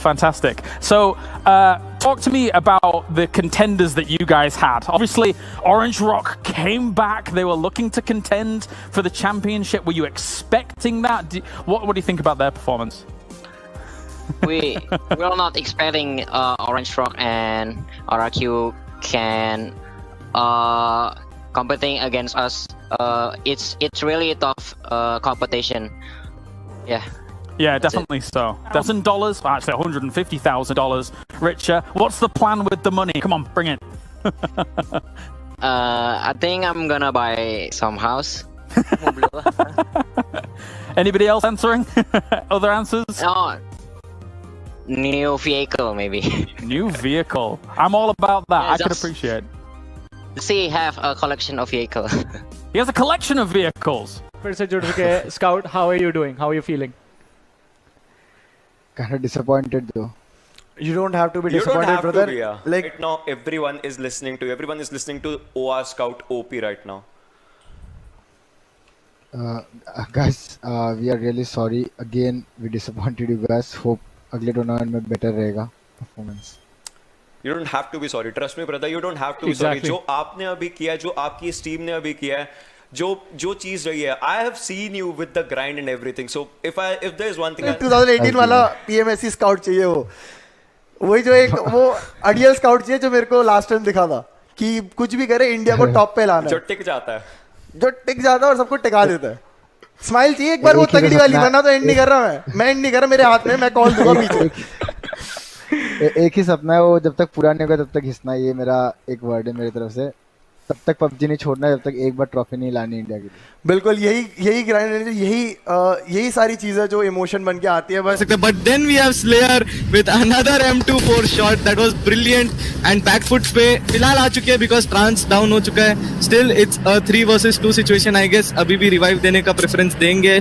fantastic. So, talk to me about the contenders that you guys had. Obviously, Orange Rock came back. They were looking to contend for the championship. Were you expecting that? What do you think about their performance? We were not expecting Orange Rock and RRQ can competing against us. It's really a tough competition. Yeah, definitely so. $1,000, actually $150,000. Richer, what's the plan with the money? Come on, bring it. I think I'm gonna buy some house. Anybody else answering? Other answers? No, new vehicle maybe. New vehicle. I'm all about that. Yeah, I can appreciate. See, have a collection of vehicle. He has a collection of vehicles. फिर से जुड़ चुके हैं. Scout, how are you doing? How are you feeling? Kind of disappointed though. You don't have to be disappointed, brother. To be, yeah. Like right now, everyone is listening to you. Everyone is listening to OR Scout OP right now. Guys, we are really sorry. Again, we disappointed you guys. Hope अगले tournament में better रहेगा performance. You don't have to be sorry. Trust me, brother. You don't have to be sorry. जो आपने अभी किया, जो आपकी इस टीम ने अभी किया है, जो चीज रही है, I have seen you with the grind and everything. So if there is one thing, 2018 वाला PMSC स्काउट चाहिए वही जो एक वो आइडियल स्काउट चाहिए जो मेरे को लास्ट टाइम दिखा था कि कुछ भी करे इंडिया को टॉप पे लाना है, जो टिक जाता है, और सबको टिका देता है. स्माइल चाहिए एक बार वो तगड़ी वाली, वरना तो एंड नहीं कर रहा मैं एंड नहीं कर रहा. मेरे हाथ में, मैं कॉल दूंगा पीछे. एक ही सपना है, वो जब तक पूरा नहीं होगा तब तक हिस्सा. ये मेरा एक वर्ड है मेरी तरफ से. तब तक पबजी नहीं छोड़ना है जब तक एक बार ट्रॉफी नहीं लानी इंडिया के लिए. बिल्कुल यही ग्राइंड, यही सारी चीजें जो इमोशन बन के आती है बस. But then we have Slayer with another M24 shot that was brilliant and back foot पे फिलहाल आ चुके हैं because trans down हो चुका है. Still it's a 3 versus 2 situation. I guess अभी भी revive देने का preference देंगे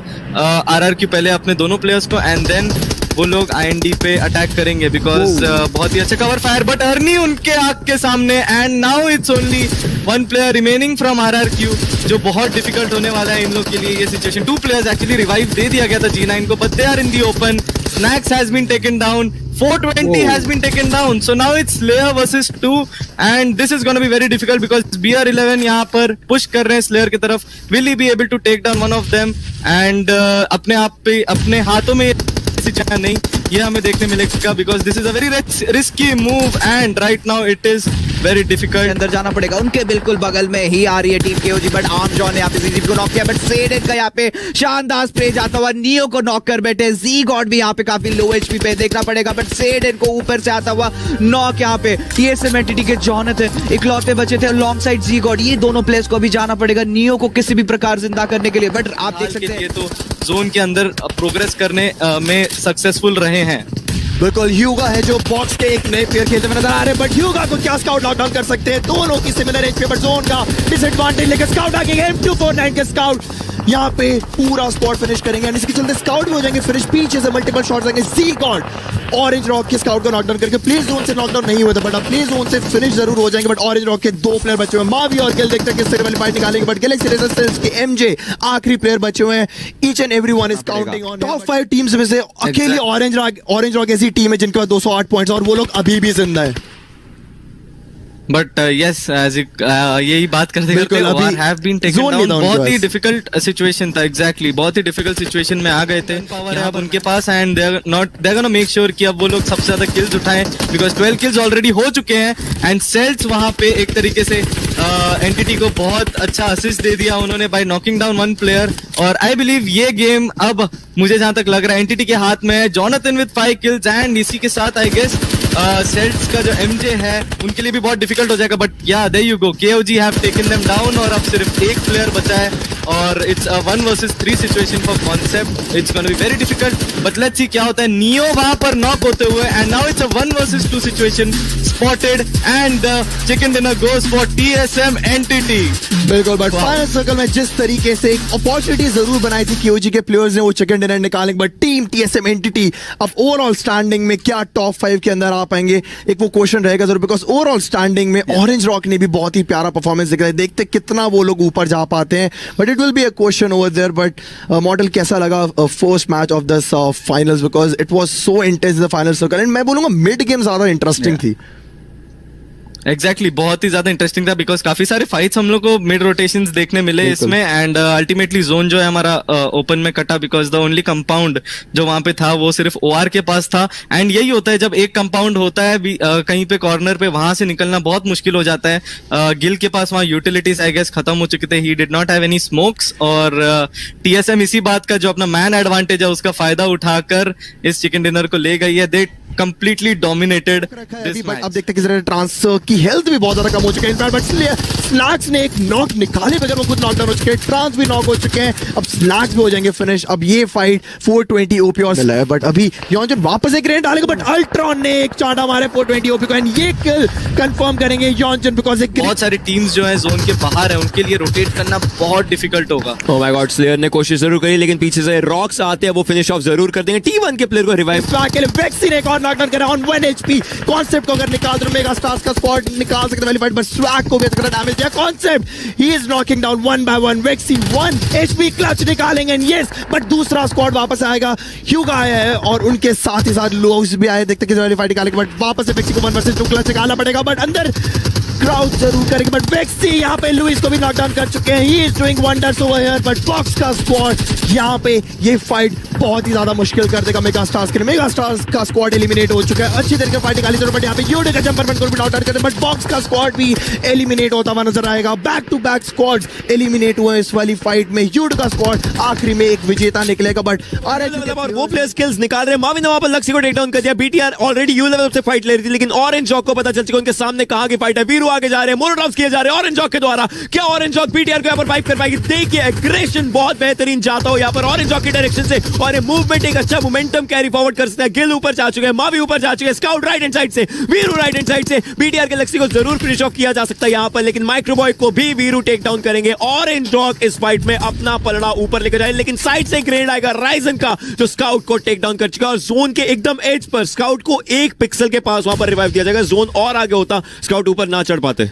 RRQ पहले अपने दोनों players को and then वो लोग IND पे अटैक करेंगे बिकॉज बहुत ही अच्छा कवर फायर. बट अर्नी उनके आंख के सामने and now it's only 1 player remaining from RRQ, जो बहुत डिफिकल्ट होने वाला है इन लोग के लिए ये सिचुएशन. 2 players एक्चुअली रिवाइव दे दिया गया था G9 को, but they are in the open. Snacks has been taken down. 420 has been taken down. So now it's Slayer versus 2 and this is going to be very difficult because BR11 यहाँ पर push कर रहे हैं Slayer की तरफ. Will he be able to take down one of them? And अपने आप पे अपने हाथों में जगह नहीं, ये हमें देखने मिलेगा because this is a very risky move and right now it is very difficult. अंदर जाना पड़ेगा. उनके बिल्कुल बगल में ही आ रही है टीम KOG, बट आर्मजॉन ने यहाँ पे ZZ को नॉक किया. बट सेडेड का यहाँ पे शानदार स्प्रे जाता हुआ नियो को नॉक कर बैठे. Z गॉड भी यहाँ पे काफी लो HP पे देखना पड़ेगा, बट सेडेड को ऊपर से आता हुआ नॉक यहाँ पे. TSM एंटिटी के जॉनथन इकलौते बचे थे लॉन्ग साइड Z गॉड. ये दोनों प्लेयर्स को अभी जाना पड़ेगा नियो को किसी भी प्रकार जिंदा करने के लिए. बट आप देख सकते हैं तो जोन के अंदर प्रोग्रेस करने में सक्सेसफुल रहे हैं. बिल्कुल ह्यूगा है जो बॉक्स के एक नए प्लेयर खेलते हुए नजर आ रहे हैं, बट ह्यूगा को क्या स्काउट नॉकडाउन कर सकते हैं. दोनों की सिमिलर एज पे, बट जोन का डिसएडवांटेज लेकर स्काउट आगे M249 के स्काउट यहाँ पे पूरा स्पॉट फिनिश करेंगे. इसके चलते स्काउट भी हो जाएंगे फिनिश. पीछे से मल्टीपल शॉट्स आएंगे. Z गॉड ऑरेंज रॉक के स्काउट को नॉकडाउन करके प्ले जोन से नॉकडाउन नहीं हुआ था, बट अब प्ले जोन से फिनिश जरूर हो जाएंगे. बट ऑरेंज रॉक के 2 प्लेयर बचे हुए हैं, मावी और गिल. देखते हैं किस तरह वाली फाइट निकालेंगे. बट गैलेक्सी रेजिस्टेंस के MJ आखिरी प्लेयर बचे हुए हैं. Each and everyone is counting on. Top 5 teams में से अकेले ऑरेंज रॉक ऐसी टीम है जिनके पास 208 पॉइंट्स और वो लोग अभी भी जिंदा है. बट यस यही बात करते करते OR have been taken down. बहुत ही डिफिकल्ट सिचुएशन था. एग्जैक्टली बहुत ही डिफिकल्ट सिचुएशन में आ गए थे. पावर है अब उनके पास and they gonna make sure कि अब वो लोग सबसे ज्यादा किल्स उठाएं बिकॉज 12 किल्स ऑलरेडी हो चुके हैं. एंड सेल्स वहां पे एक तरीके से एंटिटी को बहुत अच्छा असिस्ट दे दिया उन्होंने बाय नॉकिंग डाउन 1 प्लेयर. और आई बिलीव ये गेम अब मुझे जहां तक लग रहा है एंटिटी के हाथ में है. जॉनथन विद 5 किल्स एंड इसी के साथ आई गेस सेल्स का जो MJ है उनके लिए भी बहुत डिफिकल्ट हो जाएगा. But yeah there you go, KOG have taken them down और अब सिर्फ एक प्लेयर बचा है और it's a 1 versus 3 situation for concept. It's gonna be very difficult but let's see क्या होता है. नियो वहां पर नॉक होते हुए and now it's a 1 versus 2 situation spotted and chicken dinner goes for TSM entity. बिल्कुल, बट फाइनल सर्कल में जिस तरीके से एक अपॉर्चुनिटी जरूर बनाई थी KOG के प्लेयर्स ने वो चिकन डिनर निकालेंगे. बट टीम TSM एंटिटी अब ओवरऑल स्टैंडिंग में क्या टॉप 5 के अंदर आ पाएंगे, एक वो क्वेश्चन रहेगा जरूर, बिकॉज ओवरऑल स्टैंडिंग में ऑरेंज रॉक ने भी बहुत ही प्यारा परफॉर्मेंस दिखाया, देखते कितना वो लोग ऊपर जा पाते हैं, but it will be a question over there. But model कैसा लगा first match of this finals, because it was so intense the final circle, and मैं बोलूंगा मिड गेम ज्यादा इंटरेस्टिंग थी. एग्जैक्टली बहुत ही ज्यादा इंटरेस्टिंग था बिकॉज काफी सारे फाइट्स हम लोग को मिड रोटेशंस देखने मिले इसमें, एंड अल्टीमेटली जोन जो है हमारा ओपन में कटा बिकॉज द ओनली कंपाउंड जो वहां पे था वो सिर्फ ओआर के पास था. एंड यही होता है जब एक कंपाउंड होता है कहीं पे कॉर्नर पे, वहां से निकलना बहुत मुश्किल हो जाता है. गिल के पास वहां यूटिलिटीज आई गेस खत्म हो चुके थे, he did not have any smokes, और टीएसएम इसी बात का जो अपना मैन एडवांटेज है उसका फायदा उठाकर इस चिकन डिनर को ले गई है. दे कंप्लीटली डोमिनेटेड दिस मैच. अब देखते किस तरह ट्रांस की हेल्थ भी बहुत ज्यादा कम हो चुकी है, बट स्लैक्स ने एक नॉक निकाले बगैर वो खुद नॉकडाउन हो चुके हैं, ट्रांस भी नॉक हो चुके हैं, अब स्लैक्स भी हो जाएंगे फिनिश. अब ये फाइट 420 ओपी और मिला है, बट अभी योंजन वापस एक रेंट डालेगा, बट अल्ट्रॉन ने एक चांटा मारे 420 ओपी को, एंड ये किल कंफर्म करेंगे योंजन, बिकॉज़ एक बहुत सारी टीम्स जो है जोन के बाहर है उनके लिए रोटेट करना बहुत डिफिकल्ट होगा. ओह माय गॉड, स्लेयर ने कोशिश जरूर करी लेकिन पीछे से रॉक्स आते हैं, वो फिनिश ऑफ जरूर कर देंगे. T1 के प्लेयर को रिवाइव के लिए वेक्सी ने एक और नॉकडाउन करा ऑन 1 HP. कॉन्सेप्ट को अगर निकाल दो मेगा स्टार्स का स्पॉट निकाल सकते वाली फाइट, बट स्वैग को भी थोड़ा डैमेज दिया. Concept he is knocking down 1 by 1. वेक्सी 1 HP clutch निकालेंगे, एंड यस, बट दूसरा स्क्वाड वापस आएगा. ह्यूगा आया है और उनके साथ ही साथ लोस भी आए. देखते किस वाली फाइट निकालेंगे, बट वापस से वेक्सी को 1 versus 2 क्लच निकालना पड़ेगा, बट अंदर क्राउड जरूर करेंगे, बट वेक्सी यहाँ पे लुइस को भी नॉकडाउन कर चुके हैं. He is doing wonders over here, but box का स्क्वाड यहाँ पे ये फाइट बहुत ही ज्यादा मुश्किल कर देगा मेगा स्टार्स के लिए. मेगा स्टार्स का स्क्वाड एलिमिनेट हो चुका है, अच्छी तरीके फाइट निकाली जरूर, बट यहाँ पे यूडे का जंपरमैन को भी नॉकडाउन करते हैं, बट बॉक्स का स्क्वाड भी एलिमिनेट होता हुआ नजर आएगा. Back to back squads eliminate हुए इस वाली फाइट में. यूड का स्क्वाड आखिरी में एक विजेता निकलेगा, बट और वो प्लेयर स्किल्स निकाल रहे हैं. मावी ने वहां पर लक्ष्य को टेक डाउन कर दिया. बीटीआर ऑलरेडी यू लेवल से फाइट ले रही थी, लेकिन ऑरेंज जॉक को पता चल चुका उनके सामने कहां की फाइट है. वीरू आगे जा रहे हैं, मोनोटॉप्स किए जा रहे हैं ऑरेंज जॉक के द्वारा. क्या ऑरेंज जॉक बीटीआर को यहां पर फाइट कर पाएगी? देखिए एग्रेशन बहुत बेहतरीन जाता हो यहां पर ऑरेंज जॉक की डायरेक्शन से, और ये मूवमेंट एक अच्छा मोमेंटम कैरी फॉरवर्ड कर सकता है. गिल ऊपर जा चुके हैं, मावी ऊपर जा चुके हैं, स्काउट राइट हैंड साइड से, वीरू राइट हैंड साइड से. बीटीआर के लक्ष्य को जरूर फिनिश ऑफ किया जा सकता है यहां पर, लेकिन माइक्रोबॉय को भी वीरू टेक डाउन करेंगे. ऑरेंज जॉक इस फाइट में अपना पलड़ा ऊपर लेकर जाए, लेकिन साइड से ग्रेड आएगा राइजन का जो स्काउट को टेक डाउन कर चुका है, और जोन के एकदम एज पर स्काउट को 1 पिक्सल के पास वहां पर रिवाइव दिया जाएगा. जोन और आगे होता, स्काउट ऊपर ना चढ़ पाते.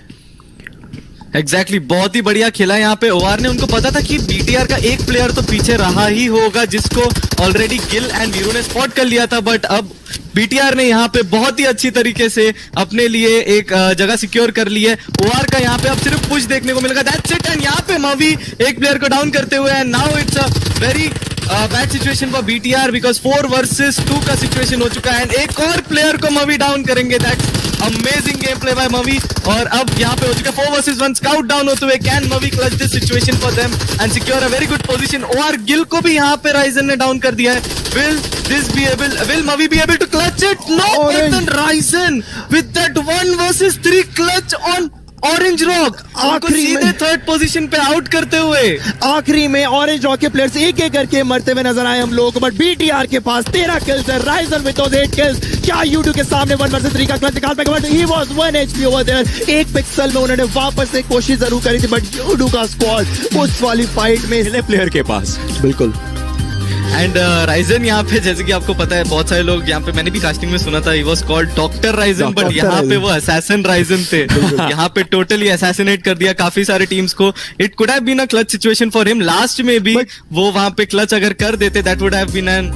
एग्जैक्टली बहुत ही बढ़िया खेला यहाँ पे ओआर ने. उनको पता था कि बीटीआर का एक प्लेयर तो पीछे रहा ही होगा जिसको ऑलरेडी गिल एंड वीरू ने स्पॉट कर लिया था, बट अब बीटीआर ने यहाँ पे बहुत ही अच्छी तरीके से अपने लिए एक जगह सिक्योर कर ली है. ओआर का यहाँ पे अब सिर्फ पुश देखने को मिलेगा, दैट्स इट. एंड यहाँ पे मवी एक प्लेयर को डाउन करते हुए, and now it's a very bad situation for BTR because 4 versus 2 का सिचुएशन हो चुका है, एंड एक और प्लेयर को मवी डाउन करेंगे. That's amazing game play by Mavi. और अब यहाँ पे हो चुका 4 versus 1 स्काउट डाउन होते हुए. Can Mavi clutch this situation for them and secure a very good position. Or Gill को भी यहाँ पे राइजन ने डाउन कर दिया है. Will Mavi be able to clutch it? No, Ethan Ryzen with that 1 versus 3 clutch on orange rock आखिरी सीधे 3rd पोजीशन पे आउट करते हुए. आखिरी में ऑरेंज रॉक के प्लेयर्स एक एक करके मरते हुए नजर आए हम लोगों को, बट बीटीआर के पास 13 किल्स है. Ryzen with those 8 kills. क्या यूडू के सामने 1 versus 3 का क्लच निकाल पाएगा? But he was 1 HP over there. 1 pixel में उन्होंने वापस से कोशिश जरूर करी थी, बट यूडू का स्क्वाड उस वाली फाइट में प्लेयर के पास बिल्कुल. एंड राइजन यहाँ पे जैसे कि आपको पता है बहुत सारे लोग यहाँ पे, मैंने भी कास्टिंग में सुना था, he was called doctor Ryzen, but यहाँ पे वो असैसिन राइजन थे. यहाँ पे टोटली असैसिनेट कर दिया काफी सारे टीम्स को. It could have been a clutch situation for him. Last में भी वो वहां पे क्लच अगर कर देते, that would have been an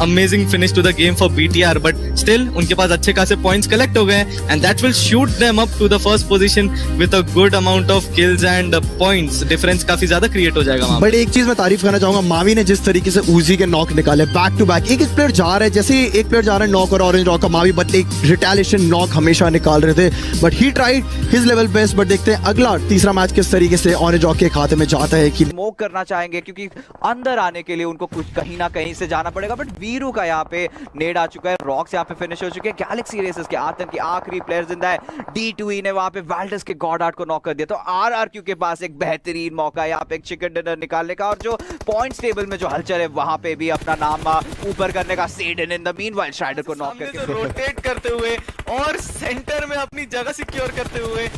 amazing finish to the game for BTR, but still उनके पास अच्छे खासे पॉइंट्स कलेक्ट हो गए, and that will shoot them up to the 1st position with a good amount of kills and points. Difference काफी ज्यादा create हो जाएगा वहां. बट एक चीज मैं तारीफ करना चाहूंगा, मावी ने जिस तरीके से उजी के नॉक निकाले बैक टू बैक. एक प्लेयर जा रहा है, जैसे एक प्लेयर जा रहा है नॉक और ऑरेंज रॉक का, मावी बट एक रिटेलिएशन नॉक हमेशा निकाल रहे थे, but he tried his level best. But देखते हैं अगला तीसरा मैच किस तरीके से ऑरेंज रॉक के खाते में जाता है. कि स्मोक करना चाहेंगे क्योंकि अंदर आने के लिए उनको कुछ कहीं ना कहीं से जाना पड़ेगा, बट वीरू का यहाँ पे नेड आ चुका है. रॉक्स यहाँ पे फिनिश हो चुके हैं. गैलेक्सी रेसेस के आतंक की आखिरी प्लेयर जिंदा है. D2E ने वहां पे वाल्डस के गॉड आर्ट को नॉक कर दिया. तो RRQ के पास एक बेहतरीन मौका है यहाँ पे एक चिकन डिनर निकालने का, और जो पॉइंट्स टेबल में जो हलचल है वहां पे भी अपना नाम ऊपर करने का. Sedan in the meanwhile strider को नॉक करके रोटेट करते हुए और सेंटर में अपनी जगह सिक्योर करते हुए.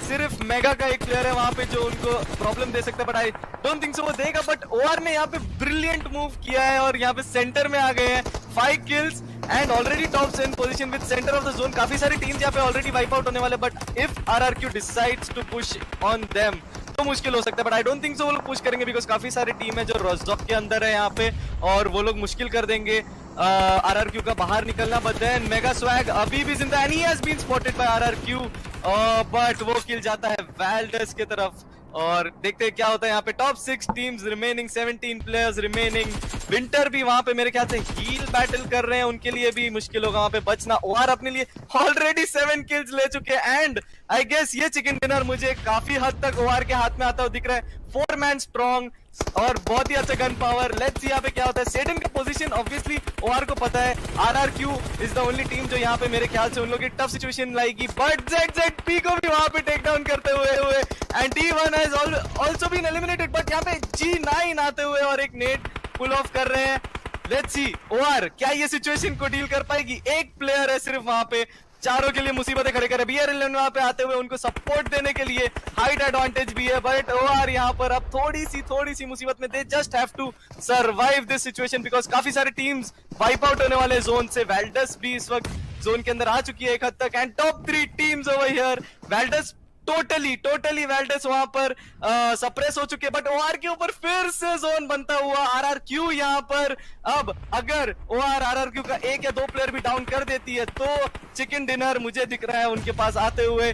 सिर्फ मेगा का एक प्लेयर है वहां पे जो उनको प्रॉब्लम दे सकता है, but I don't think so वो देगा. बट ओआर ने यहाँ पे ब्रिलियंट मूव किया है और यहाँ पे सेंटर में आ गए हैं. 5 kills and already tops in position with centre of the zone. काफी सारी टीम्स यहाँ पे ऑलरेडी वाइप आउट होने वाले, but if RRQ decides to push on them तो मुश्किल हो सकता है. But I don't think so वो लोग पुश करेंगे बिकॉज काफी सारी टीम है जो रोजॉक के अंदर है यहाँ पे, और वो लोग मुश्किल कर देंगे RRQ का बाहर निकलना. बट देन मेगा स्वैग अभी भी जिंदा, and he has been spotted by RRQ, but वो किल जाता है वैल्डस की तरफ. और देखते हैं क्या होता है यहाँ पे. Top 6 teams remaining, 17 players remaining. Winter भी वहां पे मेरे ख्याल से हील बैटल कर रहे हैं, उनके लिए भी मुश्किल होगा वहां पे बचना. OR अपने लिए ऑलरेडी 7 किल्स ले चुके हैं, एंड आई गेस ये चिकन डिनर मुझे काफी हद तक OR के हाथ में आता हुआ दिख रहा है. 4 मैन स्ट्रॉन्ग और बहुत ही अच्छा गन पावर. लेट्स सी यहाँ पे क्या होता है. सेडन का पोजीशन ऑब्वियसली OR को पता है. RRQ is the only team जो यहाँ पे मेरे ख्याल से उन लोगों की टफ सिचुएशन लाएगी, बट ZZP को भी वहां पे टेक डाउन करते हुए and D1 has also been eliminated. But यहाँ पे G9 आते हुए और एक नेट पुल ऑफ कर रहे हैं. लेट्स सी OR क्या ये सिचुएशन को डील कर पाएगी. एक प्लेयर है सिर्फ वहां पे, चारों के लिए मुसीबतें खड़े करे. BRL वहां पे आते हुए उनको सपोर्ट देने के लिए हाइट एडवांटेज भी है, बट OR यहाँ पर अब थोड़ी सी मुसीबत में. They just have to survive this situation because काफी सारे टीम्स वाइप आउट होने वाले जोन से. वैल्डस भी इस वक्त जोन के अंदर आ चुकी है एक हद तक, and top 3 teams over here. Valdus totally Valdus वहां पर सप्रेस हो चुके हैं, बट OR के ऊपर फिर से जोन बनता हुआ. RRQ यहाँ पर अब अगर OR RRQ का 1 या 2 प्लेयर भी डाउन कर देती है तो चिकन डिनर मुझे दिख रहा है उनके पास आते हुए.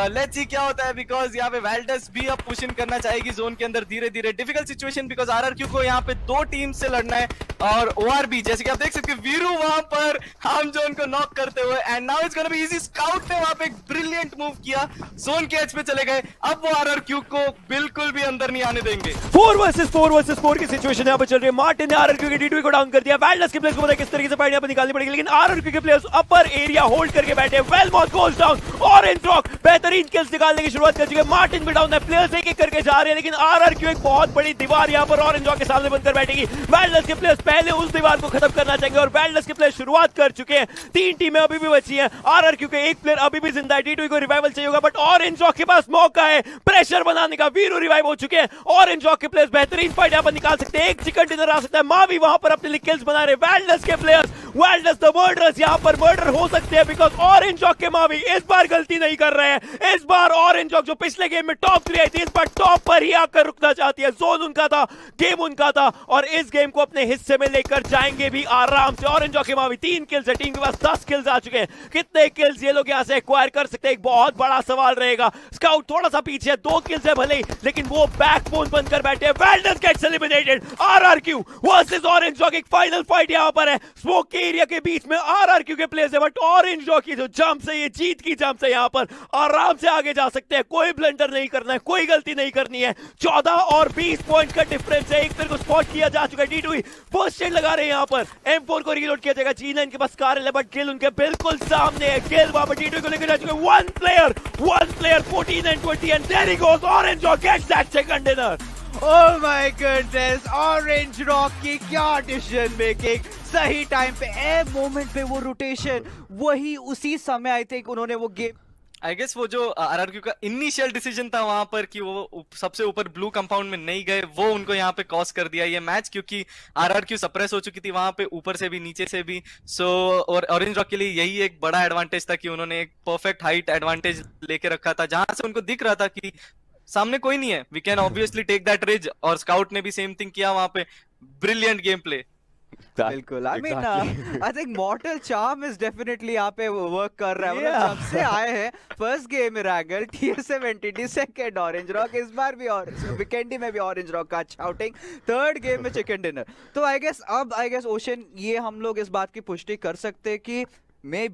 लेट्स सी क्या होता है बिकॉज यहाँ पे वैल्डस भी अब पुश इन करना चाहेगी जोन के अंदर धीरे धीरे. डिफिकल्ट सिचुएशन बिकॉज RRQ को यहाँ पे 2 टीम से लड़ना है, और OR भी जैसे कि आप देख सकते हैं वीरू वहां पर हम जोन को नॉक करते हुए, and now it's gonna be easy. Scout ने वहां पे एक ब्रिलियंट मूव किया, जोन के एज पे चले गए. अब वो RRQ को बिल्कुल भी अंदर नहीं आने देंगे. 4 वर्सेस 4 की सिचुएशन यहाँ पे चल रही है. मार्टिन ने RRQ के D2 को डाउन कर दिया. वैल्डस के प्लेयर्स को पता है किस तरीके से फाइट यहाँ पे निकालनी पड़ेगी, लेकिन RRQ के प्लेयर्स अपर एरिया होल्ड करके बैठे. वेलमॉथ गोज डाउन, ऑरेंज रॉक बेहतरीन किल्स निकालने की शुरुआत कर चुके हैं. मार्टिन भी डाउन है, प्लेयर्स एक करके जा रहे हैं, लेकिन RRQ एक बहुत बड़ी दीवार यहाँ पर ऑरेंज रॉक के सामने बनकर बैठेगी. वैल्डस के प्लेयर्स पहले उस दीवार को खत्म करना चाहेंगे, और वैल्डस के प्लेयर्स शुरुआत कर चुके हैं. 3 टीमें अभी भी बची हैं. RRQ के एक प्लेयर अभी भी जिंदा है. D2 को रिवाइवल चाहिए होगा, बट ऑरेंज रॉक के पास मौका है प्रेशर बनाने का. वीरू रिवाइव हो चुके हैं. ऑरेंज रॉक के प्लेयर्स बेहतरीन फाइट यहाँ पर निकाल सकते हैं. एक चिकन डिनर आ सकता है. मावी वहां पर अपने लिए किल्स बना रहे. वैल्डस के प्लेयर्स, वैल्डस द मर्डरर्स यहाँ पर मर्डर हो सकते हैं बिकॉज ऑरेंज रॉक के मावी इस बार गलती नहीं कर रहे हैं. इस बार ऑरेंज रॉक जो पिछले गेम में टॉप 3 आई थी, इस बार टॉप पर ही आकर रुकना चाहती है. जोन उनका था, गेम उनका था, और इस गेम को अपने हिस्से में लेकर जाएंगे भी आराम से. ऑरेंज रॉक के मावी 3 किल्स है, टीम के पास 10 किल्स आ चुके हैं. कितने किल्स ये लोग यहाँ से एक्वायर कर सकते हैं, एक बहुत बड़ा सवाल रहेगा. स्काउट थोड़ा सा पीछे है, 2 किल्स है भले ही, लेकिन वो बैकबोन बनकर बैठे हैं. Valdus gets eliminated. RRQ versus Orange Rock, एक फाइनल फाइट यहाँ पर है. स्मोक के एरिया के बीच में RRQ के प्लेयर्स है, बट ऑरेंज रॉक की जो जंप है, ये जीत की जंप है, यहाँ पर आराम से आगे जा सकते हैं. कोई ब्लंडर नहीं करना है, कोई गलती नहीं करनी है. 14 और 20 पॉइंट का डिफरेंस है. एक प्लेयर को स्पॉट किया जा चुका है. D2 फर्स्ट एड लगा रहे हैं यहाँ पर. M4 को रीलोड किया जाएगा. G9 के पास कार है, बट किल उनके बिल्कुल सामने है. किल वहां पर D2 को लेकर जा चुके हैं. One player 14 and 20, and there he goes. Orange Rock gets that second dinner. Oh my goodness, Orange Rock की क्या डिसीजन मेकिंग. सही टाइम पे, ए मोमेंट पे वो रोटेशन, वही उसी समय आई थिंक उन्होंने वो गेम. आई गेस वो जो RRQ का इनिशियल डिसीजन था वहां पर कि वो सबसे ऊपर ब्लू कंपाउंड में नहीं गए, वो उनको यहाँ पे कॉज कर दिया ये मैच, क्योंकि RRQ सप्रेस हो चुकी थी वहां पे ऊपर से भी नीचे से भी. सो और ऑरेंज रॉक के लिए यही एक बड़ा एडवांटेज था कि उन्होंने एक परफेक्ट हाइट एडवांटेज लेके रखा था, जहां से उनको दिख रहा था कि सामने कोई नहीं है, we can obviously take that ridge. और स्काउट ने भी सेम थिंग किया वहां पे. Brilliant game play. बिल्कुल. I mean I think mortal charm is definitely यहाँ पे वर्क कर रहा है. मतलब जब से आए हैं फर्स्ट गेम रैगल, Tier 70 सेकंड ऑरेंज रॉक, इस बार भी और वीकेंडी में भी ऑरेंज रॉक का अच्छा आउटिंग, थर्ड गेम में चिकन डिनर. तो आई गेस ओशन ये हम लोग इस बात की पुष्टि कर सकते हैं कि मे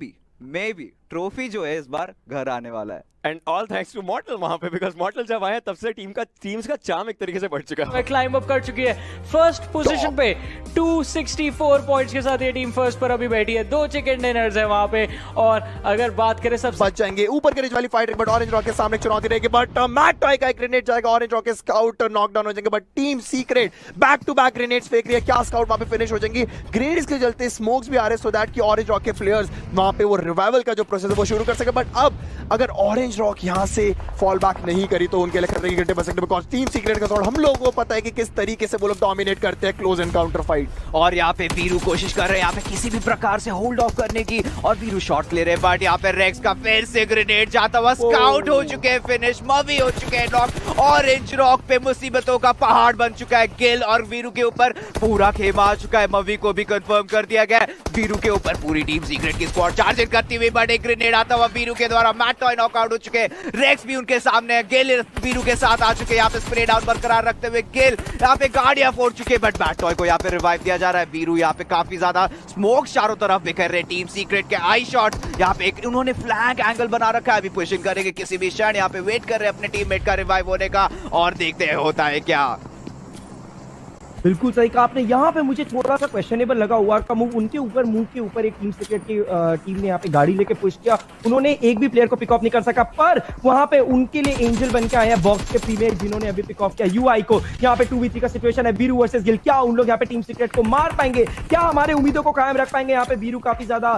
बी ट्रॉफी जो है इस बार घर आने वाला है. And all thanks to mortal वहां पे, बिकॉज मॉर्टल जब आए तब से टीम्स का चार्म एक तरीके से बढ़ चुका है. क्लाइंब अप कर चुकी है फर्स्ट पोजीशन पे 264 पॉइंट्स के साथ ये टीम फर्स्ट पर अभी बैठी है. 2 चिकन डिनर्स है वहां पे, और अगर बात करें सब बच जाएंगे ऊपर के रिज वाली फाइट, बट ऑरेंज रॉक के सामने चुनौती रहेगी. बट मैट टॉय का एक ग्रेनेड जाएगा, ऑरेंज रॉक के स्काउट नॉकडाउन हो जाएंगे, but team secret back to back grenades फेंक रही है. क्या स्काउट वहां पे फिनिश हो जाएंगी? ग्रेनेड्स के चलते स्मोक्स भी आ रहे हैं, सो दैट कि ऑरेंज रॉक के प्लेयर्स वहां पे वो रिवाइवल का जो प्रोसेस है वो शुरू कर सके। बट अब अगर ऑरेंज रॉक यहाँ से फॉल बैक नहीं करी तो उनके लिए खतरे की घंटे बज सकते हैं, बिकॉज टीम सीक्रेट का थॉट हम लोगों को पता है कि किस तरीके से वो लोग डोमिनेट करते हैं क्लोज एनकाउंटर फाइट। और यहाँ पे वीरू कोशिश कर रहे हैं यहाँ पे किसी भी प्रकार से होल्ड ऑफ करने की, और वीरू शॉट ले रहे हैं, बट यहाँ पे रेक्स का फिर से ग्रेनेड जाता हुआ, स्काउट हो चुके हैं फिनिश, मवी हो चुके हैं नॉक, ऑरेंज रॉक पे मुसीबतों का पहाड़ बन चुका है। गिल और वीरू के ऊपर पूरा खेमा आ चुका है, मवी को भी कंफर्म कर दिया गया है। वीरू के ऊपर पूरी टीम सीक्रेट की स्क्वाड चार्जिंग करती हुई, बट एक ग्रेनेड आता हुआ वीरू के द्वारा, मैट टॉय नॉकआउट हो चुके हैं, रेक्स भी उनके सामने है, गिल वीरू के साथ आ चुके हैं। यहाँ पे स्प्रे डाउन बरकरार रखते हुए गिल यहाँ पे गाड़ियां फोड़ चुके हैं, बट मैट टॉय को यहाँ पे रिवाइव दिया जा रहा है। वीरू यहाँ पे काफी ज्यादा स्मोक चारों तरफ बिखर रहे, टीम सीक्रेट के आई शॉट यहाँ पे एक उन्होंने फ्लैंक एंगल बना रखा है, अभी पुशिंग करेंगे किसी भी क्षण, यहाँ पे वेट कर रहे हैं अपने टीममेट का रिवाइव होने का, और देखते हैं होता है क्या। बिल्कुल सही कहा आपने। यहाँ पे मुझे थोड़ा सा क्वेश्चनेबल लगा हुआ का मूव, उनके ऊपर मूव के ऊपर एक टीम सीक्रेट की टीम ने यहाँ पे गाड़ी लेके पुश किया, उन्होंने एक भी प्लेयर को पिक ऑफ नहीं कर सका, पर वहां पे उनके लिए एंजल बन के आया बॉक्स के प्रीमियर जिन्होंने अभी पिक ऑफ किया यूआई को। यहाँ पे 2v3 का सिचुएशन है, वीरू वर्सेस गिल, क्या उन लोग यहाँ पे टीम सीक्रेट को मार पाएंगे, क्या हमारे उम्मीदों को कायम रख पाएंगे। यहाँ पे वीरू काफी ज्यादा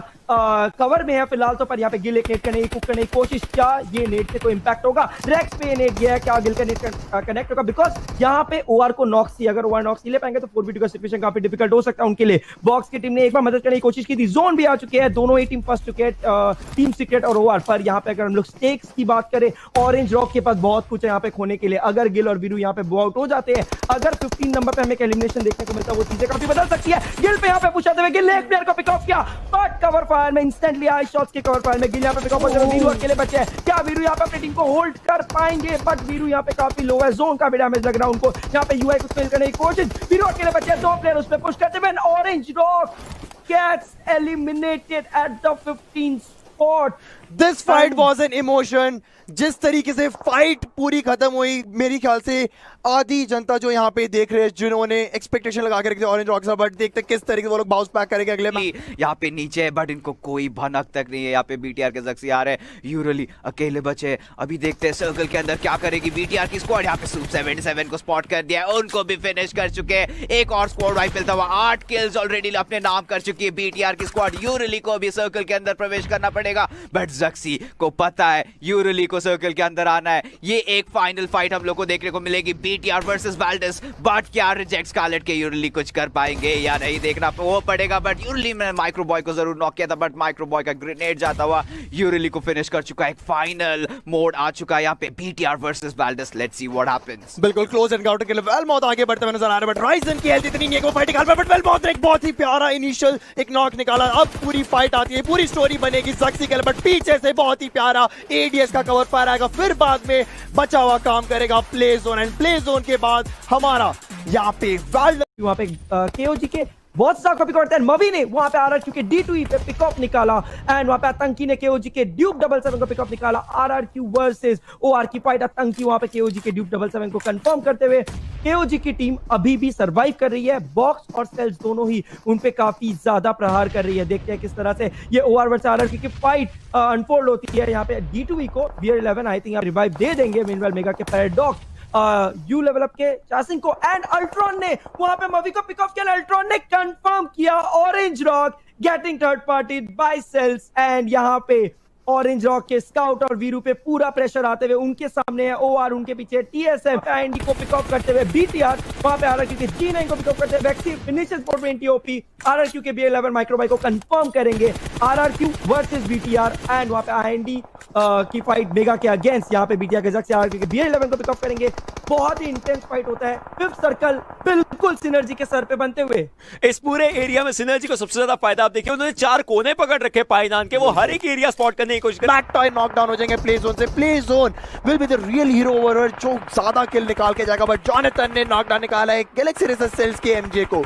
कवर में है फिलहाल तो, पर यहाँ पे गिल एक नेट करने की कुक करने की कोशिश, क्या ये नेट से कोई इंपैक्ट होगा, रेक्स पे नेट गया है, क्या गिल का नेट कनेक्ट होगा, बिकॉज यहाँ पे ओआर को नॉक्स थी, अगर ओआर नॉक्स ले पाएंगे तो 4v2 का सिचुएशन काफी डिफिकल्ट हो सकता है उनके लिए। बॉक्स की टीम ने एक बार मदद करने की कोशिश की थी, जोन भी आ चुके हैं, दोनों ही टीम फंस चुके हैं, टीम सीक्रेट और ओआर। पर यहाँ पे अगर हम लोग स्टेक्स की बात करें, ऑरेंज रॉक के पास बहुत कुछ है यहाँ पे खोने के लिए, अगर गिल और वीरू यहाँ पे बो आउट हो जाते हैं, अगर 15 नंबर पे हमें एलिमिनेशन देखने को मिलता है, वो चीजें काफी बदल सकती है। गिल पे यहाँ पे पुश आते हुए गिल ने एक प्लेयर को पिक ऑफ किया, बट कवर फायर में इंस्टेंटली आई शॉट्स के कवर फायर में गिल यहाँ पे पिक ऑफ हो जाएगा, वीरू अकेले बचे हैं, क्या वीरू यहाँ पे अपनी टीम को होल्ड कर पाएंगे, बट वीरू यहाँ पे काफी लो है, जोन का भी डैमेज लग रहा है उनको, यहाँ पे यूआई को फेल करने की कोशिश, वीरू अकेले बचे हैं, दो प्लेयर उस पे पुश करते हुए, orange rock gets eliminated at the 15th spot. This fight was an emotion. जिस तरीके से फाइट पूरी खत्म हुई, मेरी ख्याल से आधी जनता जो यहाँ पे देख रहे हैं, जिन्होंने एक्सपेक्टेशन लगा के रखी थी ऑरेंज रॉक से, बट देखते किस तरीके से वो लोग बाउंस बैक करेंगे अगले में। यहाँ पे नीचे है, बट इनको कोई भनक तक नहीं है। यहाँ पे बीटीआर के जक्सी आ रहे हैं, यूरली अकेले बचे, अभी देखते हैं सर्कल के अंदर क्या करेगी बीटीआर की स्क्वाड। यहाँ पे सूप 77 को स्पॉट कर दिया है, उनको भी फिनिश कर चुके हैं, एक और स्क्वाड वाइप मिलता हुआ, 8 किल्स ऑलरेडी अपने नाम कर चुकी है बीटीआर की स्क्वाड। यूरली को भी सर्कल के अंदर प्रवेश करना पड़ेगा, बट जक्सी को पता है यूरली को सर्कल के अंदर आना है। ये एक फाइनल फाइट हम लोग को देखने को मिलेगी, बीटीआर वर्सेस वाल्डस, बट क्या रिजेक्ट स्कारलेट के यूरली कुछ कर पाएंगे या नहीं देखना वो पड़ेगा। बट यूरली में माइक्रो बॉय को जरूर नॉक किया था, बट माइक्रो बॉय का ग्रेनेड जाता हुआ यूरली को फिनिश कर चुका है। एक फाइनल मोड आ चुका है यहाँ पे, BTR versus Valdus, let's see what happens. बिल्कुल क्लोज एनकाउंटर के लिए वेलमॉथ आगे बढ़ते हुए नजर आ रहे हैं, बट राइजन की हेल्थ इतनी नहीं है कि वो फाइट निकाल पाए, बट वेलमॉथ ने एक बहुत ही प्यारा इनिशियल एक नॉक निकाला। अब पूरी फाइट आती है, पूरी स्टोरी बनेगी जक्सी के लिए, बट पीछे से बहुत ही प्यारा एडीएस का कवर फायर आएगा, फिर बाद में बचा हुआ काम करेगा play zone, and play zone के बाद हमारा यहाँ पे वहां पे केओजी के बहुत सारा कॉपी करते हैं, मवी ने वहां पे आरआरक्यू के D2E पे पिकअप निकाला, एंड वहां पे आतंकी ने केओजी के ड्यूक 77 को पिकअप निकाला। आरआरक्यू वर्सेस ओआर की फाइट, आतंकी वहां पे केओजी के ड्यूक 77 को कंफर्म करते हुए, केओजी की टीम अभी भी सरवाइव कर रही है, बॉक्स और सेल्स दोनों ही उन पे काफी ज्यादा प्रहार कर रही है। देखते हैं किस तरह से ये ओआर वर्सेस आरआरक्यू की फाइट अनफोल्ड होती है। यहाँ पे D2E को BR11 आई थिंक रिवाइव दे देंगे, मीनवाइल मेगा के पैराडॉक्स यू लेवल अप के चासिंग को, एंड अल्ट्रॉन ने वहां पे मवी को पिक ऑफ किया, अल्ट्रॉन ने कंफर्म किया orange rock getting third party by sales, and यहां पे ऑरेंज रॉक के स्काउट और वीरू पे पूरा प्रेशर आते हुए, उनके सामने है ओआर, उनके पीछे टीएसएम, आईएनडी को पिक ऑफ करते हुए बीटीआर, वहां पे आरआरक्यू के G9 को पिक ऑफ करते हुए वैक्सी फिनिशेस 420 ओपी, आरआरक्यू के BR11 माइक्रोबाई को कंफर्म करेंगे, आरआरक्यू वर्सेस बीटीआर, एंड वहां पे आईएनडी की फाइट मेगा के अगेंस्ट, यहाँ पे बीटीआर के जगह से आरआरक्यू के BR11 को पिक ऑफ करेंगे। बहुत ही इंटेंस फाइट होता है, फिफ्थ सर्कल बिल्कुल सिनर्जी के सर पे बनते हुए। इस पूरे एरिया में सिनर्जी को सबसे ज्यादा फायदा आप देखिए, उन्होंने 4 कोने पकड़ रखे पाइनान के, वो हर एक एरिया स्पॉट करने की कोशिश कर, बैक टॉय नॉकडाउन हो जाएंगे प्ले जोन से। Play zone will be the real hero over जो ज्यादा किल निकाल के जाएगा, बट जॉनथन ने नॉकडाउन निकाला है गैलेक्सी रेसर्स सेल्स के एमजे को।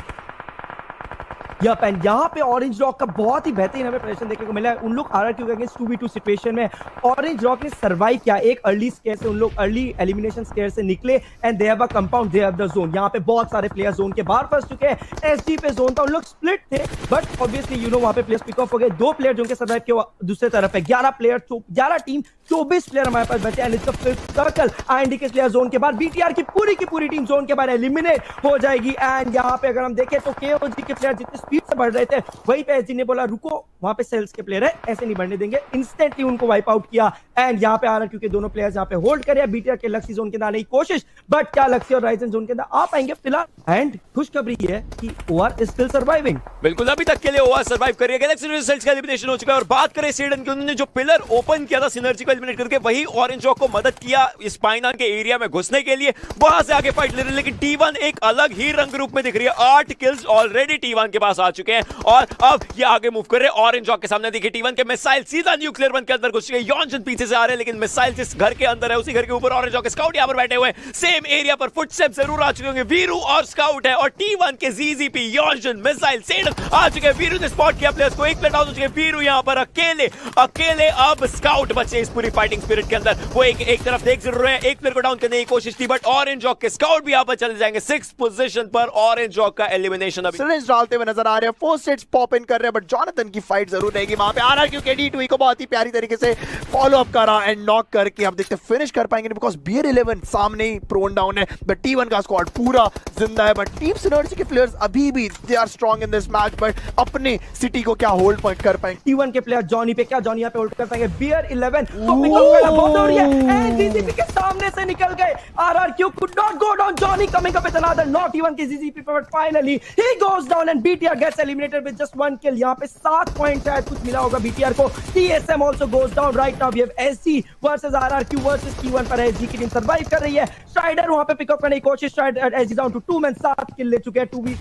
यप, एंड यहाँ पे ऑरेंज रॉक का बहुत ही बेहतरीन हमें प्रदर्शन देखने को मिला है। उन लोग आरआरक्यू के अगेंस्ट 2v2 सिचुएशन में ऑरेंज रॉक ने सर्वाइव किया, एक अर्ली स्केयर से उन लोग अर्ली एलिमिनेशन स्केयर से निकले, and they have a compound, they have the zone. यहाँ पे बहुत सारे प्लेयर जोन के बाहर फंस चुके हैं, एसडी पे जोन था, उन लोग स्प्लिट थे, बट ऑब्वियसली यू नो वहां पे प्लेयर्स पिक ऑफ हो गए। 2 प्लेयर जो उनके सर्वाइव के दूसरे तरफ है, 11 टीम 24 प्लेयर हमारे पास बचे, and it's a fifth circle. IND के प्लेयर जोन के बाद, बीटीआर की पूरी टीम जोन के बाद एलिमिनेट हो जाएगी, एंड यहाँ पे अगर हम देखें तो केओजी के प्लेयर जितने स्पीड से बढ़ रहे थे, वहीं पे एसजी ने बोला रुको, वहां पे सेल्स के प्लेयर है, ऐसे नहीं बढ़ने देंगे, इंस्टेंटली उनको वाइप आउट किया। एंड यहाँ पे आ रहा क्योंकि दोनों प्लेयर्स यहाँ पे होल्ड करे, बीटीआर के लक्सी जोन के अंदर आने की कोशिश, बट क्या लक्सी और राइजन जोन के अंदर आ पाएंगे फिलहाल। एंड खुशखबरी है कि ओआर इज स्टिल सर्वाइविंग। बिल्कुल, अभी तक के लिए ओआर सर्वाइव कर रही है। गैलेक्सी रिजल्ट्स का एलिमिनेशन हो चुका है और बात करें सेडन की, उन्होंने जो पिलर ओपन किया था सिनर्जी को एलिमिनेट करके, वही ऑरेंज रॉक को मदद किया स्पाइना के एरिया में घुसने के लिए, वहां से आगे फाइट ले रहे हैं। लेकिन T1 एक अलग ही रंग रूप में दिख रही है, 8 किल्स ऑलरेडी T1 के पास आ चुके हैं और अब ये आगे मूव कर रहे हैं ऑरेंज रॉक के सामने। देखिए T1 के मिसाइल सीधा न्यूक्लियर वन के अंदर घुस चुके हैं, यॉनजन पीछे से आ रहे हैं, लेकिन मिसाइल जिस घर के अंदर है उसी घर के ऊपर ऑरेंज रॉक स्काउट यहां पर बैठे हुए हैं। सेम एरिया पर फुटस्टेप जरूर आ चुके होंगे, वीरू और स्काउट है और T1 के ZZP यॉनजन मिसाइल सेडन आ चुके हैं। वीरू ने स्पॉट किया प्लेयर्स को, एक प्लेयर डाउन हो चुके हैं। वीरू यहां पर अकेले अब स्काउट बचे इस पूरी फाइटिंग स्पिरिट के अंदर, वो एक तरफ देख जरूर रहे हैं, एक प्लेयर को डाउन करने की कोशिश थी, बट ऑरेंज रॉक के स्काउट भी यहां पर चले जाएंगे। 6th पोजीशन पर ऑरेंज रॉक का एलिमिनेशन अभी सिरिंज डालते हुए नजर आ रहे हैं, फर्स्ट हिट्स पॉप इन कर रहे हैं, बट जॉनथन की फाइट जरूर रहेगी वहां पे। आरआर क्योंकि D2E को बहुत ही प्यारी तरीके से फॉलो अप करा एंड नॉक करके अब देखते फिनिश कर पाएंगे, बिकॉज BR11 सामने ही प्रोन डाउन है, बट T1 का स्क्वाड पूरा जिंदा है। बट टीम सिनर्जी के प्लेयर्स अभी भी they are strong in this match, but अपने सिटी को क्या होल्ड कर पाएंगे। T1 के प्लेयर जॉनी पे, क्या जॉनी यहाँ पे होल्ड कर पाएंगे? BR11 को पिक अप करना बहुत जरूरी है एंड ZZP के सामने से निकल गए। RRQ could not go down, Johnny coming up with another not T1 के ZZP पर, but finally he goes down and BTR gets eliminated with just 1 kill। यहाँ पे 7 पॉइंट शायद कुछ मिला होगा BTR को। TSM also goes down right now, we have SG versus RRQ versus T1 पर SG की टीम सर्वाइव कर रही है। स्ट्राइडर वहाँ पे पिकअप करने की कोशिश, Strider SG down to 2 men, 7 kill ले चुके हैं। 2v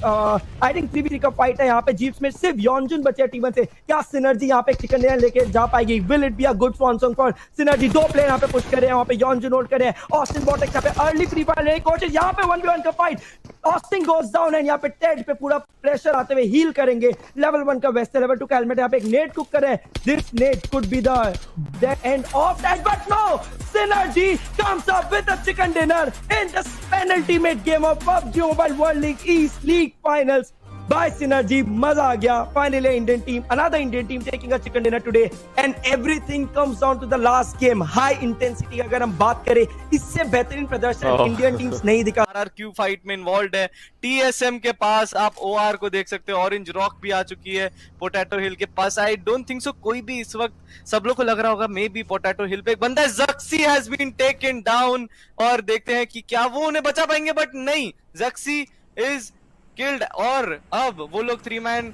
आई थिंक 3v3 का फाइट है यहाँ पे, जीप्स में सिर्फ यॉनजुन बचे हैं T1 से। क्या सिनर्जी यहाँ पे चिकन डिनर लेके जा पाएगी? Will it be a good swan song for synergy? 2 player यहाँ पे पुश कर रहे हैं, वहाँ पे यॉनजुन होल्ड कर रहे हैं, ऑस्टिन बॉटेक्स यहाँ पे अर्ली फ्री फायर लेने की कोशिश, यहाँ पे 1v1 का fight, Austin goes down and यहाँ पे टेड पे पूरा प्रेशर आते हुए हील करेंगे। लेवल 1 का वेस्ट, लेवल 2 का हेलमेट, यहाँ पे एक नेट कुक कर रहे हैं। This net could be the end of that, but no, synergy comes up with a chicken dinner in the penultimate game of PUBG mobile world league east league finals by Synergy। मजा आ गया। Finally Indian team, another Indian team taking a chicken dinner today and everything comes down to the last game, high intensity। अगर हम बात करें, इससे बेहतरीन प्रदर्शन Indian teams नहीं दिखा। RRQ फाइट में इन्वॉल्व है, TSM के पास आप OR को देख सकते हो, ऑरेंज रॉक भी आ चुकी है पोटैटो हिल के पास। आई डोंट थिंक सो कोई भी इस वक्त, सब लोग को लग रहा होगा मे बी पोटैटो हिल पे एक बंदा है, ज़क्सी हैज बीन टेकन डाउन, और देखते हैं कि क्या वो उन्हें बचा पाएंगे, बट नहीं, ज़क्सी इज किल्ड और अब वो लोग 3 मैन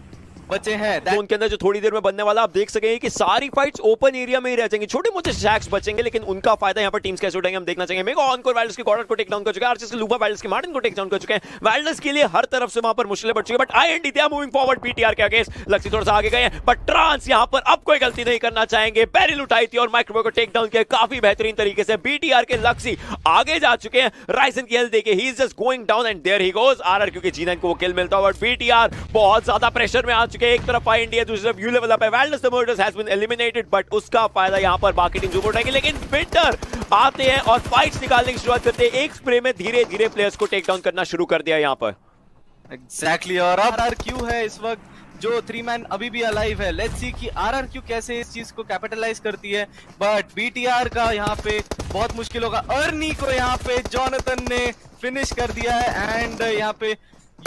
बचे हैं जोन के अंदर जो थोड़ी देर में बनने वाला। आप देख सकेंगे कि सारी फाइट्स ओपन एरिया में ही रह जाएंगी, छोटे मोटे शैक्स बचेंगे, लेकिन उनका फायदा यहाँ पर टीम्स कैसे उठाएंगे हम देखना चाहेंगे। मेगा ऑनकोर वाइल्ड्स के गॉडर को टेक डाउन कर चुके हैं, आर्चर्स के लूपा वाइल्ड्स के मार्टिन को टेक डाउन कर चुके हैं। वाइल्ड्स के लिए हर तरफ से वहां पर मुश्किलें बढ़ चुकी है, but IND they are moving forward BTR के अगेंस्ट। लक्ष्य थोड़ा सा आगे गए हैं, बट ट्रांस यहाँ पर अब कोई गलती नहीं करना चाहेंगे, बैरिल उठाई थी और माइक्रोवेव को टेक डाउन किया काफी बेहतरीन तरीके से। BTR के लक्ष्य आगे जा चुके हैं, राइजन की हेल्थ देके he is just going down and there he goes. RRQ के G9 को वो किल मिलता है, बट BTR बहुत ज्यादा प्रेशर में आ चुके हैं। एक तरफ IND है, दूसरी तरफ यू लेवल अप है। Valdez the Murders has been eliminated, but उसका फायदा यहाँ पर बाकी टीम जरूर उठाएंगे, लेकिन विंटर आते हैं और फाइट्स निकालने की शुरुआत करते हैं। एक स्प्रे में धीरे धीरे प्लेयर्स को टेक डाउन करना शुरू कर दिया यहाँ पर। एग्जैक्टली, और अब RRQ है इस वक्त जो 3 मैन अभी भी अलाइव है। लेट्स सी कि RRQ कैसे इस चीज को कैपिटलाइज करती है, बट BTR का यहाँ पे बहुत मुश्किल होगा। अर्नी को यहाँ पे जॉनथन ने फिनिश कर दिया है एंड यहाँ पे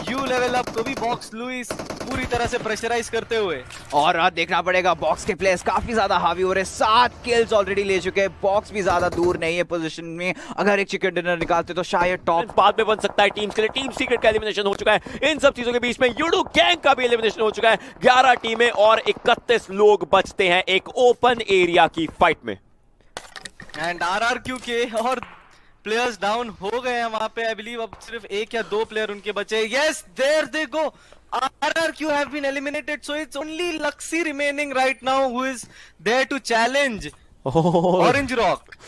यू लेवल अप को भी बॉक्स लुइस पूरी तरह से प्रेशराइज करते हुए, और देखना पड़ेगा बॉक्स के प्लेयर्स काफी ज्यादा हावी हो रहे हैं। 7 किल्स ऑलरेडी ले चुके हैं, बॉक्स भी ज्यादा दूर नहीं है पोजीशन में। अगर एक चिकन डिनर निकालते तो शायद टॉप बाद में बन सकता है टीम्स के लिए। टीम सीक्रेट का एलिमिनेशन हो चुका है। इन सब चीजों के बीच में यूडू गैंग का भी एलिमिनेशन हो चुका है। 11 टीमें और 31 लोग बचते हैं एक ओपन एरिया की फाइट में। एंड RRQ के और प्लेयर्स डाउन हो गए हैं वहां पे। आई बिलीव अब सिर्फ 1 या 2 प्लेयर उनके बचे। Yes, there they go, RRQ have been eliminated, so it's only Luxy remaining right now who is there to challenge Orange Rock.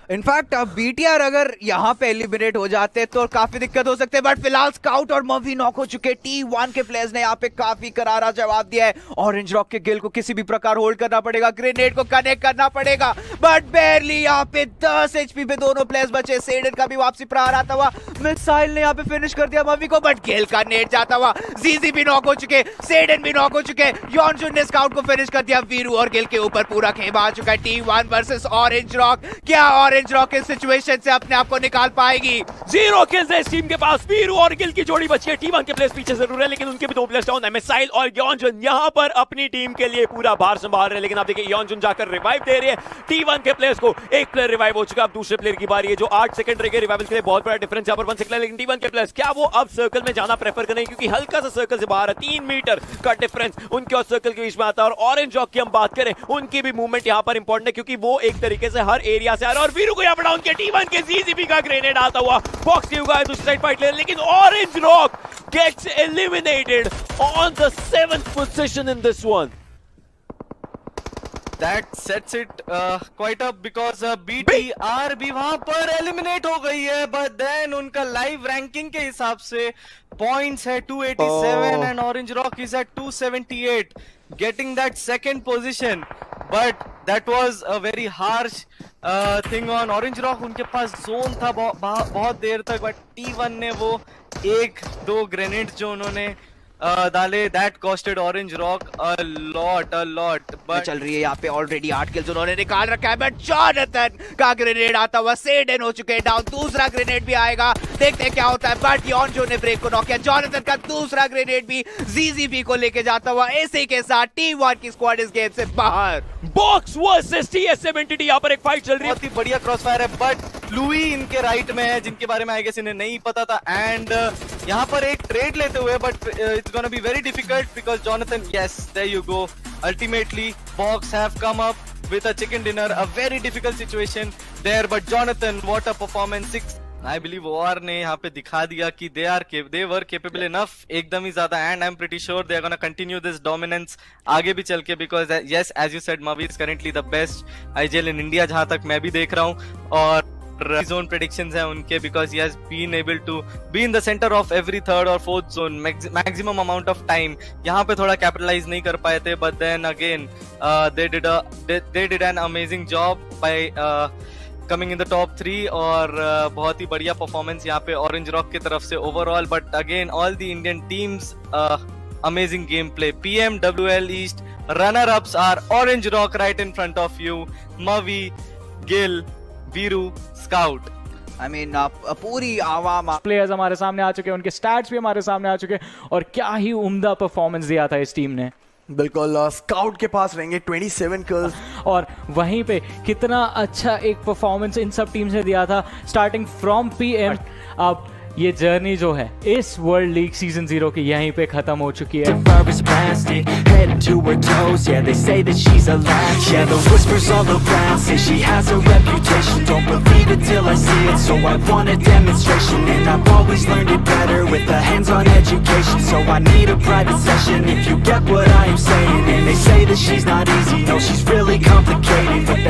In fact अब BTR अगर यहाँ पे एलिमिनेट हो जाते तो काफी दिक्कत हो सकते हैं, बट फिलहाल स्काउट और मवी नॉक हो चुके। T1 के प्लेयर्स ने यहाँ पे काफी करारा जवाब दिया है। ऑरेंज रॉक के गिल को किसी भी प्रकार होल्ड करना पड़ेगा, ग्रेनेड को कनेक्ट करना पड़ेगा, बट बेरली यहाँ पे 10 HP पे दोनों प्लेयर्स बचे। सेडन का भी वापसी प्रहार आता हुआ, मिसाइल ने यहाँ पे फिनिश कर दिया मवी को, बट गिल का नेट जाता हुआ। जीजी भी नॉक हो चुके, सेडन भी नॉक हो चुके, यॉनजुन ने स्काउट को फिनिश कर दिया। वीरू और गिल के ऊपर पूरा खेमा आ चुका है। T1 versus Orange rock. क्या ऑरेंज ऑरेंज रॉक इस सिचुएशन से अपने आप को निकाल पाएगी। 0 किल्स है इस टीम के पास। वीरू और गिल की जोड़ी बची है। T1 के प्लेयर्स पीछे जरूर है लेकिन उनके भी 2 प्लेयर्स डाउन है। मिसाइल और योंजुन यहां पर अपनी टीम के लिए पूरा भार संभाल रहे हैं लेकिन आप देखिए योंजुन जाकर रिवाइव दे रहे हैं T1 के प्लेयर्स को। एक प्लेयर रिवाइव हो चुका है, अब दूसरे प्लेयर की बारी है जो 8 सेकंड रह गए रिवाइवल के लिए। बहुत बड़ा डिफरेंस यहां पर 1 सेकंड है लेकिन T1 के प्लेयर्स क्या वो अब सर्कल में जाना प्रेफर करेंगे क्योंकि हल्का सा सर्कल से बाहर है। 3 मीटर का डिफरेंस उनके और सर्कल के बीच में आता है। और ऑरेंज रॉक की हम बात करें उनकी भी मूवमेंट यहां पर इंपॉर्टेंट है क्योंकि वो एक तरीके से हर एरिया से आ रहा है। और वीरू को यहां पर डाउन किया T1 के ZZP का ग्रेनेड आता हुआ। बॉक्स की हुआ है दूसरी साइड फाइट ले लेकिन orange rock gets eliminated on the 7th position in this one. That sets it quite up because BTR भी वहां पर एलिमिनेट हो गई है but then उनका लाइव रैंकिंग के हिसाब से पॉइंट्स है 287 and Orange Rock is at 278 getting that second position but that was a very harsh thing on Orange Rock. उनके पास जोन था बहुत देर तक but T1 ने वो 1-2 ग्रेनेड जो उन्होंने डाले that costed Orange Rock a lot but चल रही है यहाँ पे ऑलरेडी 8 किल्स उन्होंने निकाल रखा है बट जॉनथन का ग्रेनेड आता हुआ सेडन हो चुके हैं डाउन। दूसरा ग्रेनेड भी आएगा, देखते हैं क्या होता है बट योंजो ने ब्रेक को नॉक किया। जॉनथन का दूसरा ग्रेनेड भी ZZP को लेके जाता हुआ। इसी के साथ T1 की स्क्वाड इस गेम से बाहर। बॉक्स वर्सेस TSM यहाँ पर एक फाइट चल रही है। बहुत ही बढ़िया क्रॉसफायर है बट लुई इनके राइट में है जिनके बारे में आई गेस इन्हें नहीं पता था एंड यहाँ पर एक ट्रेड लेते हुए but it's gonna be very difficult because Jonathan, yes, there you go. Ultimately, Box have come up with a chicken dinner, a very difficult situation there. But Jonathan, what a performance! I believe OR ने यहाँ पे दिखा दिया कि they were capable enough एकदम ही ज़्यादा and I'm pretty sure they are gonna continue this dominance आगे भी चल के because yes, as you said, Mavi is currently the best IGL in India जहाँ तक मैं भी देख रहा हूँ और zone predictions है उनके because he has been able to be in the center of every third or fourth zone maximum amount of time. यहाँ पे थोड़ा capitalize नहीं कर पाए थे but then again they did an amazing job by coming in the top 3 और बहुत ही बढ़िया performance यहाँ पे Orange Rock की तरफ से overall but again all the Indian teams amazing gameplay. PMWL East runner-ups are Orange Rock right in front of you, Mavi, Gil, Veeru, scout. I mean, पूरी आवाम players हमारे सामने आ चुके हैं, उनके स्टैट्स भी हमारे सामने आ चुके हैं और क्या ही उम्दा परफॉर्मेंस दिया था इस टीम ने। बिल्कुल स्काउट के पास रहेंगे 27 किल्स और वहीं पे कितना अच्छा एक परफॉर्मेंस इन सब टीम्स ने दिया था स्टार्टिंग फ्रॉम PM। अब ये जर्नी जो है इस वर्ल्ड लीग सीजन 0 की यहीं पे खत्म हो चुकी है। Head to her toes, yeah, they say that she's a latch. Yeah, the whispers all around say she has a reputation. Don't believe it till I see it, so I want a demonstration. And I've always learned it better with a hands-on education. So I need a private session if you get what I am saying. And they say that she's not easy, no, she's really complicated. But that